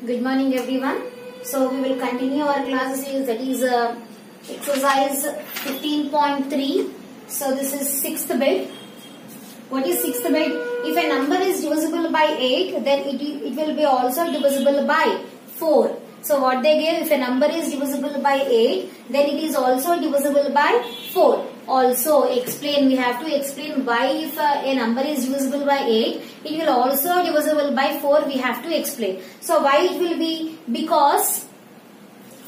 Good morning everyone. So we will continue our class series, that is exercise 15.3. So this is sixth bit. What is sixth bit? If a number is divisible by 8, then it will be also divisible by 4. So what they gave, if a number is divisible by 8, then it is also divisible by 4. Also explain, we have to explain why if a number is divisible by 8, it will also divisible by 4, we have to explain. So why it will be? Because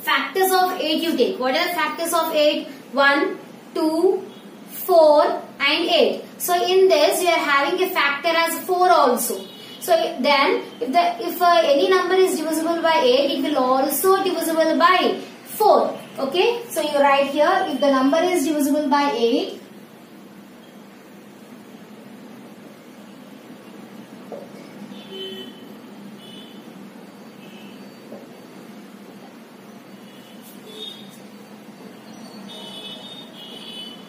factors of 8 you take. What are the factors of 8? 1, 2, 4 and 8. So in this we are having a factor as 4 also. So then if any number is divisible by 8, it will also divisible by 4. Okay, so you write here, if the number is divisible by 8,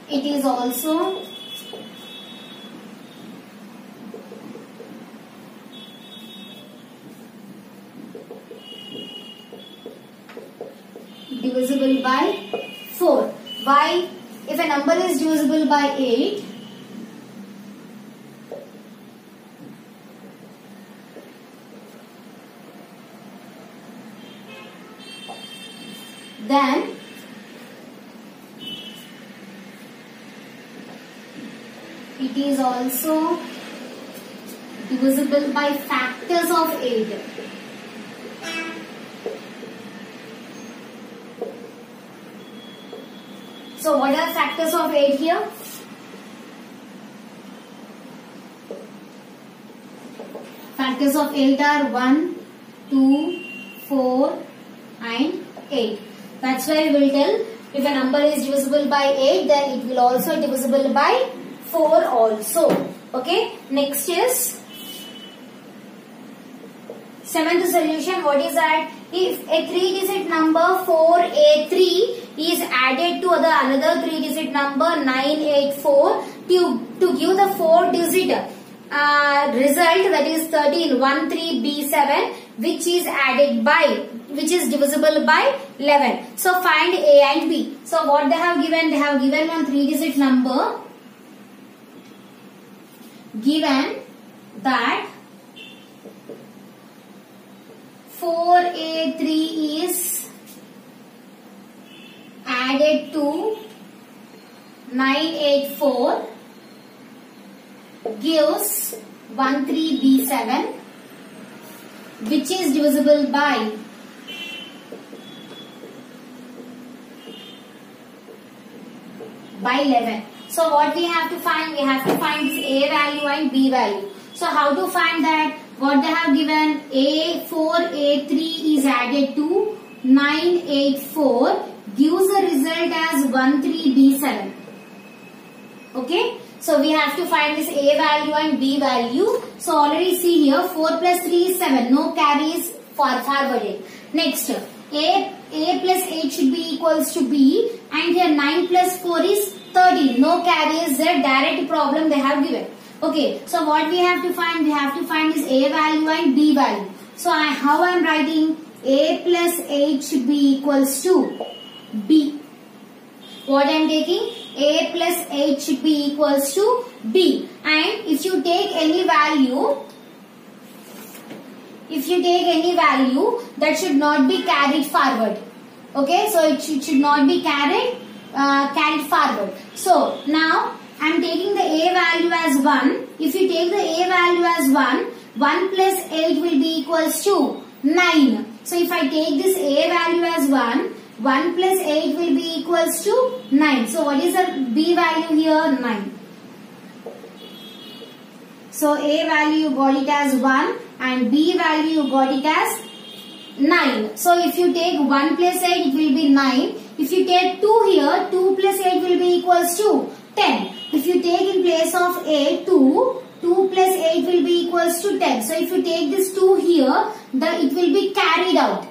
it is also divisible by 4. Why? If a number is divisible by 8, then it is also divisible by factors of 8. So what are factors of 8 here? Factors of 8 are 1, 2, 4 and 8. That's why we will tell, if a number is divisible by 8, then it will also divisible by 4 also. Okay. Next is seventh solution. What is that? If a 3-digit number 4A3 is added to the another 3-digit number 984 to give the 4-digit result, that is 1313B7, which is divisible by 11. So find A and B. So what they have given? They have given one 3-digit number, given that 4A3 is added to 984 gives 13B7, which is divisible by 11. So what we have to find? We have to find this A value and B value. So how to find that? What they have given, A4A3 is added to 984 gives a result as 13B7. Okay. So we have to find this A value and B value. So already see here, 4 plus 3 is 7. No carries forwarded. Next, A plus 8 should be equals to B. And here 9 plus 4 is 13. No carry is there. Direct problem they have given. Okay, so what we have to find? We have to find is A value and B value. So how I am writing? A plus 8 should be equals to B. What I am taking? A plus 8 should be equals to B. And if you take any value, that should not be carried forward. Okay, so it should not be carried forward. So now I am taking the A value as 1. If you take the A value as 1, 1 plus 8 will be equals to 9. So if I take this A value as 1, 1 plus 8 will be equals to 9. So what is the B value here? 9. So A value you got it as 1 and B value you got it as 9. So if you take 1 plus 8, it will be 9. If you take 2 here, 2 plus 8 will be equals to 10. If you take in place of A 2 plus 8 will be equals to 10. So if you take this 2 here, it will be carried out.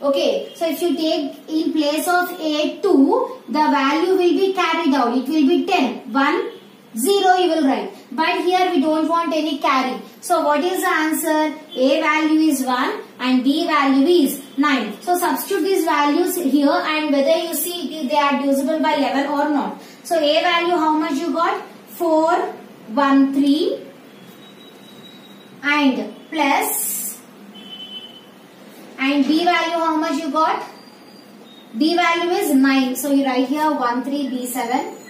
Okay. So if you take in place of A 2, the value will be carried out. It will be 10. 1, 0 you will write. But here we don't want any carry. So what is the answer? A value is 1 and B value is 9. So substitute these values here and whether you see they are divisible by 11 or not. So A value how much you got? 413 and plus, and B value how much you got? B value is 9. So you write here 13B7.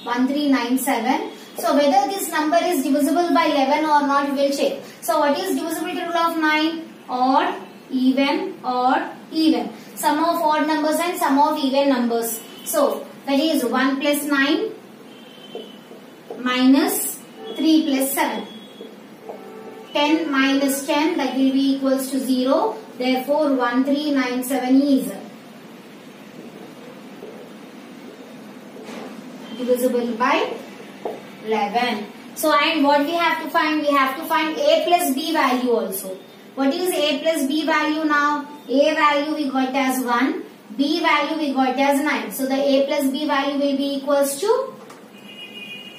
1397. So whether this number is divisible by 11 or not, we will check. So what is divisibility rule of 9? Odd, even, odd, even. Sum of odd numbers and sum of even numbers. So that is 1 plus 9 minus 3 plus 7. 10 minus 10, that will be equals to 0. Therefore 1397 is divisible by 11. So and what we have to find? We have to find A plus B value also. What is A plus B value now? A value we got as 1. B value we got as 9. So the A plus B value will be equals to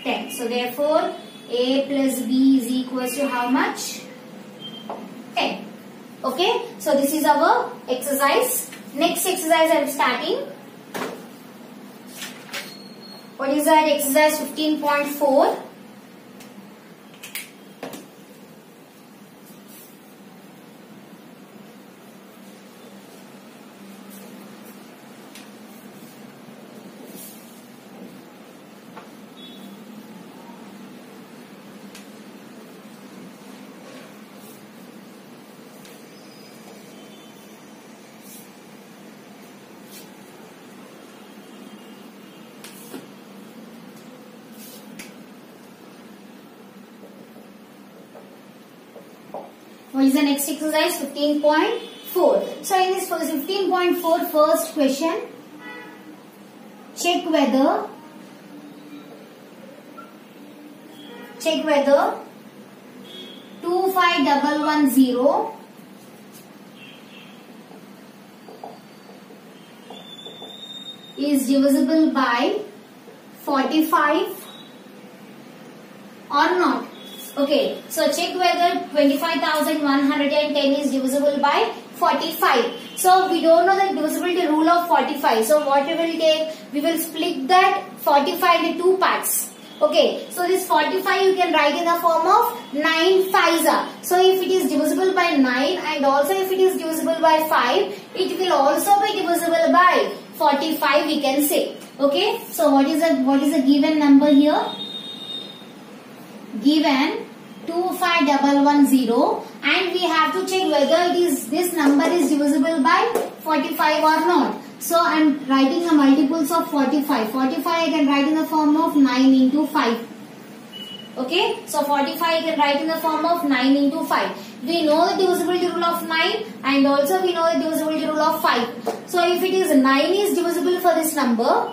10. So therefore A plus B is equals to how much? 10. Okay. So this is our exercise. Next exercise I am starting. What is that? Exercise 15.4. What is the next exercise? 15.4. So in this 15.4 first question, check whether 25110 is divisible by 45 or not. Okay, so check whether 25,110 is divisible by 45. So we don't know the divisibility rule of 45. So what we will take? We will split that 45 into two parts. Okay, so this 45 you can write in the form of 9 5s. So if it is divisible by 9 and also if it is divisible by 5, it will also be divisible by 45 we can say. Okay, so what is the given number here? Given 25110 and we have to check whether this number is divisible by 45 or not. So I am writing the multiples of 45. 45 I can write in the form of 9 into 5. Okay, so 45 I can write in the form of 9 into 5. We know the divisibility rule of 9 and also we know the divisibility rule of 5. So if it is 9 is divisible for this number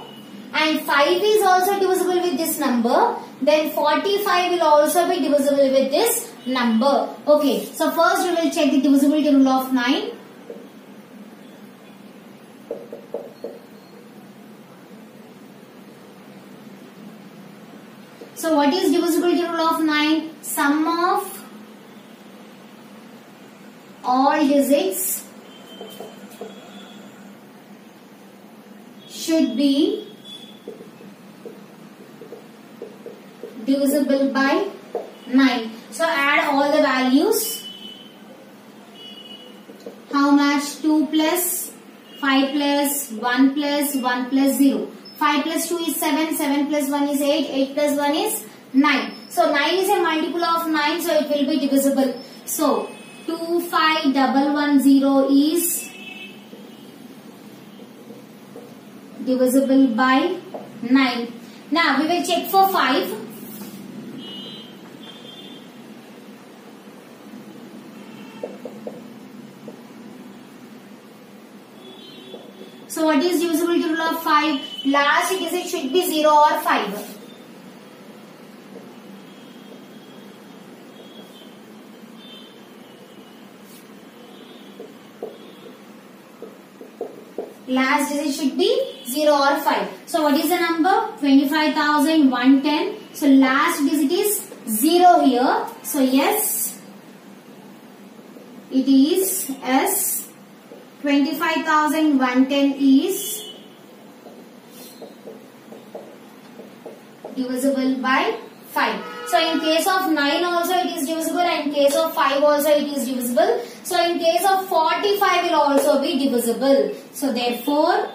and 5 is also divisible with this number, then 45 will also be divisible with this number. Okay, so first we will check the divisibility rule of 9. So what is divisibility rule of 9? Sum of all digits should be divisible by 9. So add all the values. How much? 2 plus 5 plus 1 plus 1 plus 0. 5 plus 2 is 7, 7 plus 1 is 8, 8 plus 1 is 9. So 9 is a multiple of 9, so it will be divisible. So 25110 is divisible by 9. Now we will check for 5. So what is divisibility rule of 5? Last digit should be 0 or 5. last digit should be 0 or 5. So what is the number? 25,110. So last digit is 0 here. So yes, it is S. 25,110 is divisible by 5. So in case of 9 also it is divisible, and in case of 5 also it is divisible. So in case of 45 will also be divisible. So therefore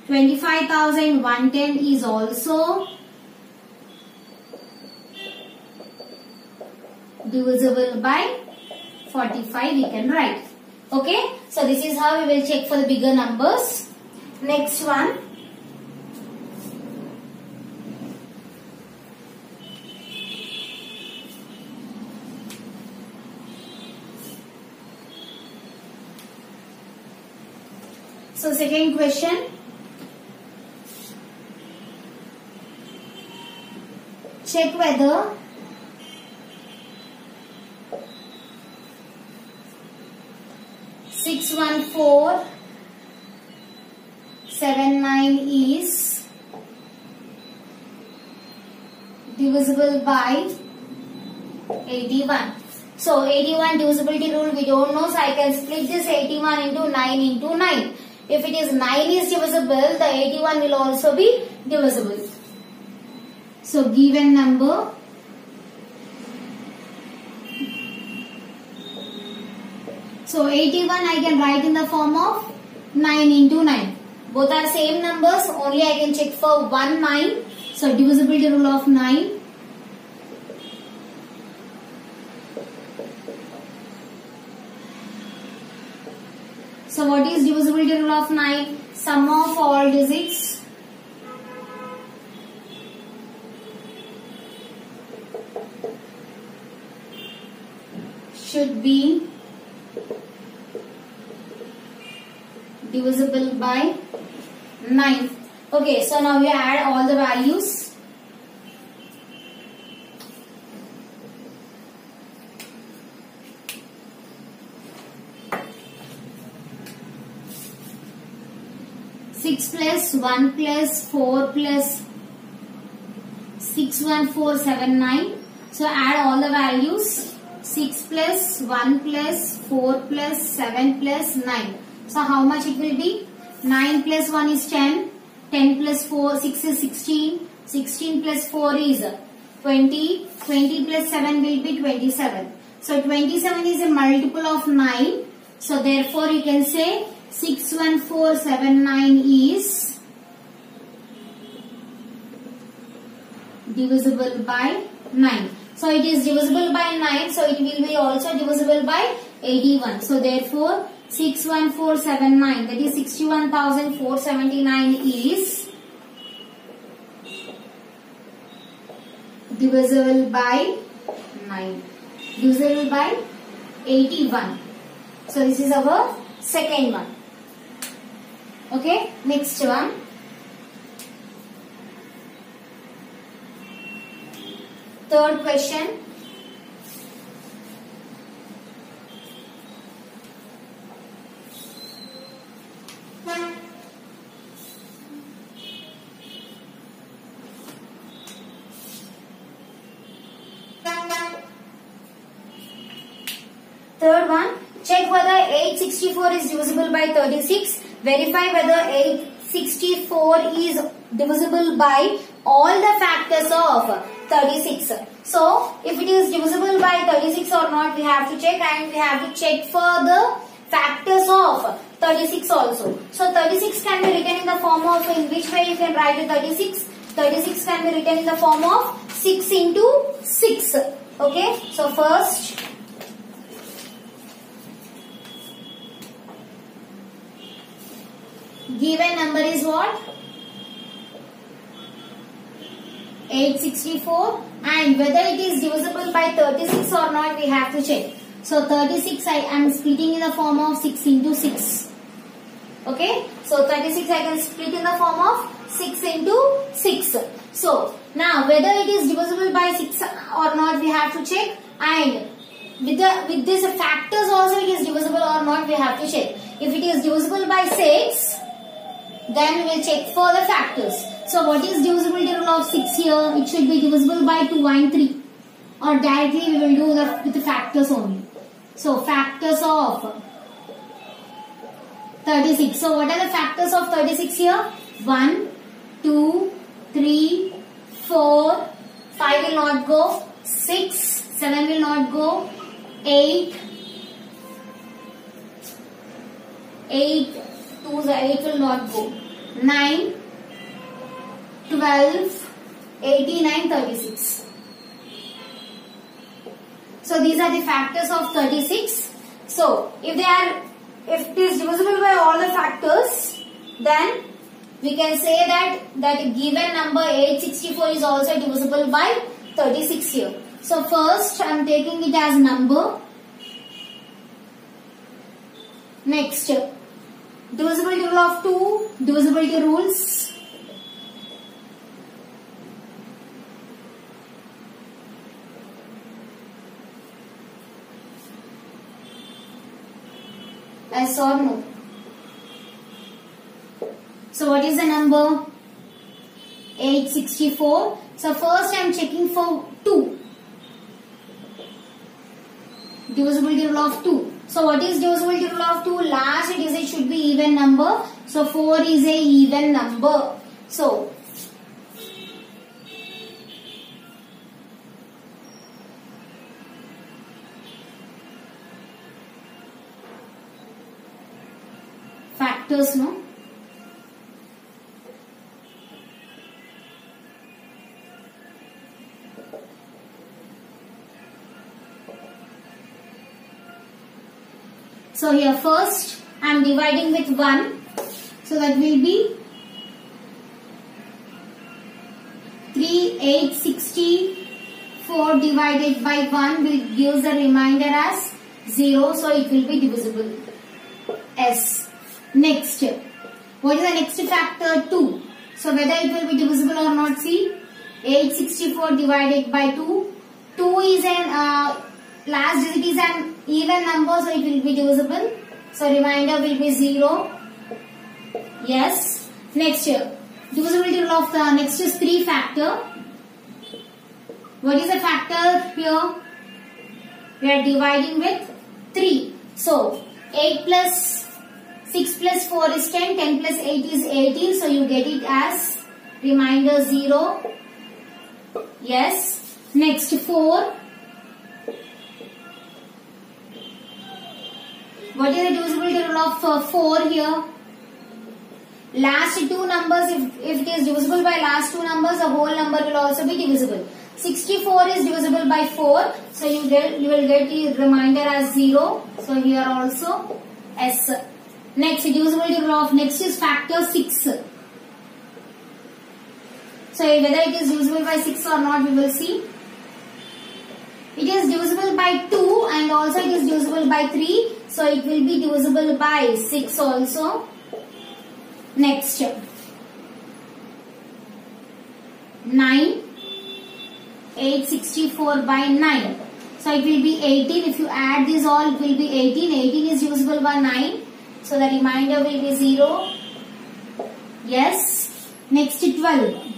25,110 is also divisible by 45, we can write. Okay, so this is how we will check for the bigger numbers. Next one. So second question. Check whether six one four 79 is divisible by 81. So 81 divisibility rule we don't know, so I can split this 81 into 9 into 9. If it is 9 is divisible, the 81 will also be divisible. So given number so 81 I can write in the form of 9 into 9. Both are same numbers, only I can check for one 9. So divisibility rule of 9. So what is divisibility rule of 9? Sum of all digits should be divisible by 9. Okay, so now we add all the values. Six plus 1 plus 4 plus 61479. So add all the values. 6 plus 1 plus 4 plus 7 plus 9. So how much it will be? 9 plus 1 is 10. 10 plus 4, 6 is 16. 16 plus 4 is 20. 20 plus 7 will be 27. So 27 is a multiple of 9. So therefore you can say 61479 is divisible by 9. So it is divisible by 9. So it will be also divisible by 81. So therefore 61479, that is 61,479 is divisible by 9. Divisible by 81. So this is our second one. Okay, next one. Third question. Third one, check whether 864 is divisible by 36. Verify whether 864 is divisible by all the factors of 36. So, if it is divisible by 36 or not, we have to check, and we have to check for the factors of 36 also. So, 36 can be written in the form of, in which way you can write a 36? 36 can be written in the form of 6 into 6. Okay, so first, given number is what? 864, and whether it is divisible by 36 or not, we have to check. So 36 I am splitting in the form of 6 into 6. Okay, so 36 I can split in the form of 6 into 6. So now whether it is divisible by 6 or not, we have to check, and with this factors also it is divisible or not, we have to check. If it is divisible by 6, Then we will check for the factors. So what is divisibility rule of 6 here? It should be divisible by 2 and 3. Or directly we will do with the factors only. So factors of 36. So what are the factors of 36 here? 1, 2, 3, 4, 5 will not go, 6, 7 will not go, 8 will not go, 9, 12, 18 and 36. So these are the factors of 36. So if it is divisible by all the factors, then we can say that given number 864 is also divisible by 36 here. So first I am taking it as number. Next, divisibility rule of 2, divisibility rules. Yes or no? So what is the number? 864. So first I am checking for 2. Divisibility rule of 2. So what is divisibility rule of 2? Last digit should be even number. So 4 is a even number. So factors, no? So here first I am dividing with 1. So that will be 3864 divided by 1 will give the remainder as 0. So it will be divisible. S. Next, what is the next factor? 2. So whether it will be divisible or not, see, 864 divided by 2. 2 is an last digit is an even number, so it will be divisible. So remainder will be 0. Yes. Next, divisibility rule of the next is 3 factor. What is the factor here? We are dividing with 3. So 8 plus 6 plus 4 is 10, 10 plus 8 is 18, so you get it as remainder 0. Yes. Next 4. What is the divisibility rule of 4 here? Last 2 numbers, if it is divisible by last 2 numbers, the whole number will also be divisible. 64 is divisible by 4, so you will get the remainder as 0. So here also S. Next, divisibility rule of next is factor 6. So whether it is divisible by 6 or not, we will see. It is divisible by 2 and also it is divisible by 3. So it will be divisible by 6 also. Next, 9. 864 by 9. So it will be 18. If you add this all, it will be 18. 18 is divisible by 9. So the remainder will be 0. Yes. Next, 12.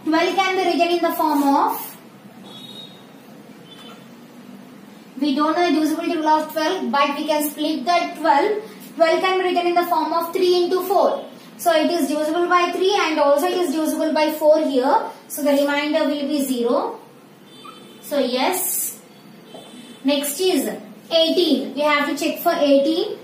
12 can be written in the form of, we don't know the divisibility rule of 12, but we can split that 12. 12 can be written in the form of 3 into 4. So it is divisible by 3 and also it is divisible by 4 here. So the remainder will be 0. So yes. Next is 18. We have to check for 18.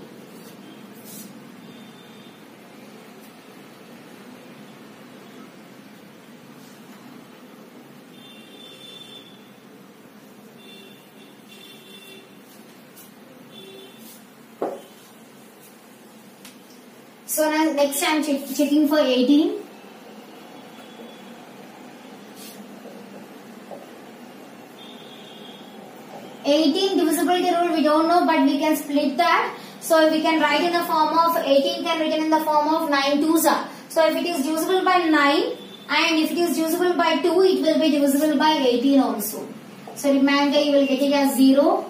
So now next I am checking for 18. Divisibility rule we don't know, but we can split that. So we can write in the form of 18 can written in the form of 9 twos are. So if it is divisible by 9 and if it is divisible by 2, it will be divisible by 18 also. So remainder you will get it as 0.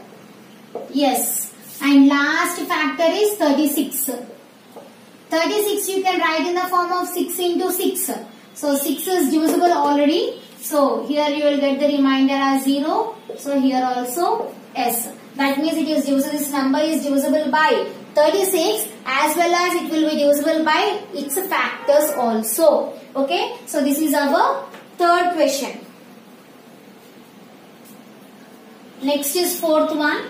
Yes. And last factor is 36. 36 you can write in the form of 6 into 6. So 6 is divisible already. So here you will get the remainder as 0. So here also S. That means it is divisible. This number is divisible by 36 as well as it will be divisible by its factors also. Okay. So this is our third question. Next is fourth one.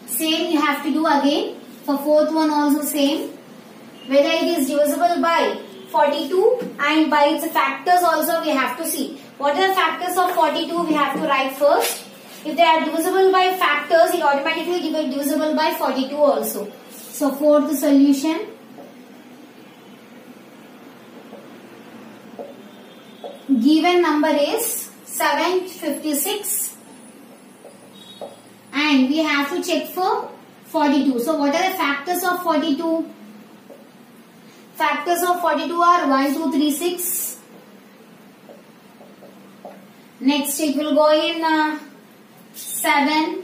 Same you have to do again. For fourth one also same. Whether it is divisible by 42 and by its factors also we have to see. What are the factors of 42 we have to write first. If they are divisible by factors, it automatically divisible by 42 also. So fourth solution. Given number is 756 and we have to check for 42. So what are the factors of 42? Factors of 42 are 1, 2, 3, 6. Next it will go in 7,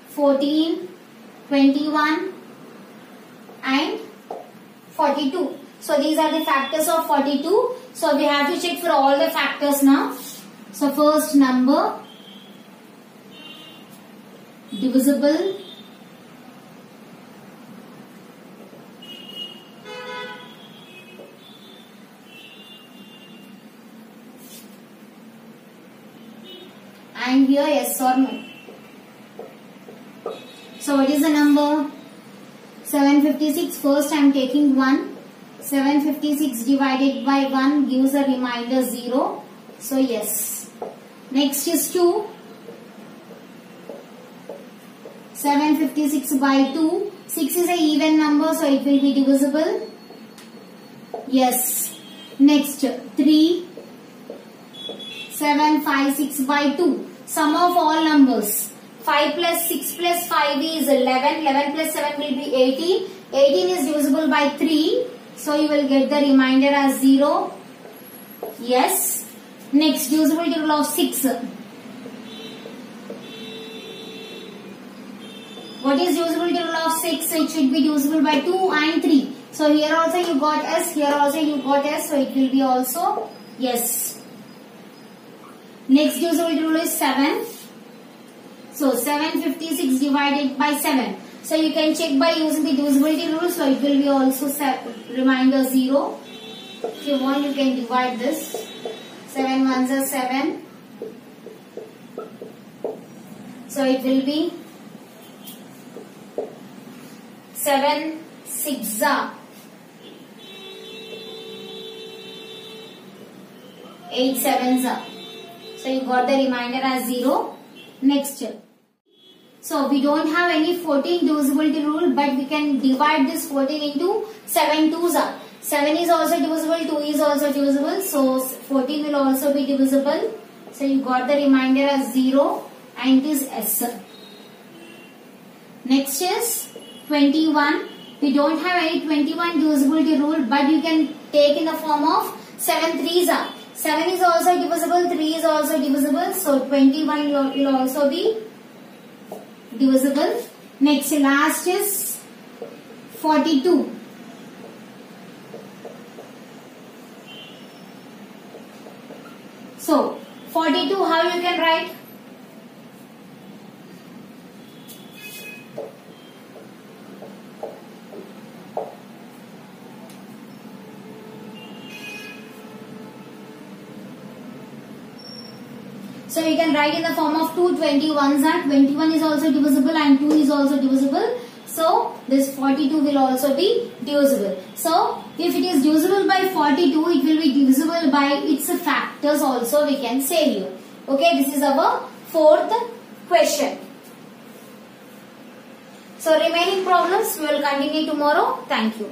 14, 21 and 42. So these are the factors of 42. So we have to check for all the factors now. So first number divisible and here yes or no. So what is the number? 756. First I am taking 1. 756 divided by 1 gives a remainder 0. So yes. Next is 2. 756 by 2. 6 is an even number, so it will be divisible. Yes. Next 3. 756 by 2. Sum of all numbers. 5 plus 6 plus 5 is 11. 11 plus 7 will be 18. 18 is divisible by 3. So you will get the remainder as 0. Yes. Next, divisibility rule of 6. What is divisibility rule of 6? It should be divisible by 2 and 3. So here also you got S, here also you got S. So it will be also yes. Next divisibility rule is 7. So 756 divided by 7. So you can check by using the divisibility rule. So it will be also remainder 0. If you want you can divide this. 7 ones are 7. So it will be 7 6 are 8 7s are. So you got the remainder as 0. Next. So we don't have any 14 divisibility rule, but we can divide this 14 into 7 2s are. 7 is also divisible, 2 is also divisible. So 14 will also be divisible. So you got the remainder as 0 and it is S. Next is 21. We don't have any 21 divisibility rule, but you can take in the form of 7 3s are. 7 is also divisible, 3 is also divisible. So 21 will also be divisible. Next, last is 42. So 42, how you can write? So you can write in the form of 2 21s are. 21 is also divisible and 2 is also divisible. So this 42 will also be divisible. So if it is divisible by 42, it will be divisible by its factors also, we can say here. Okay, this is our fourth question. So remaining problems we will continue tomorrow. Thank you.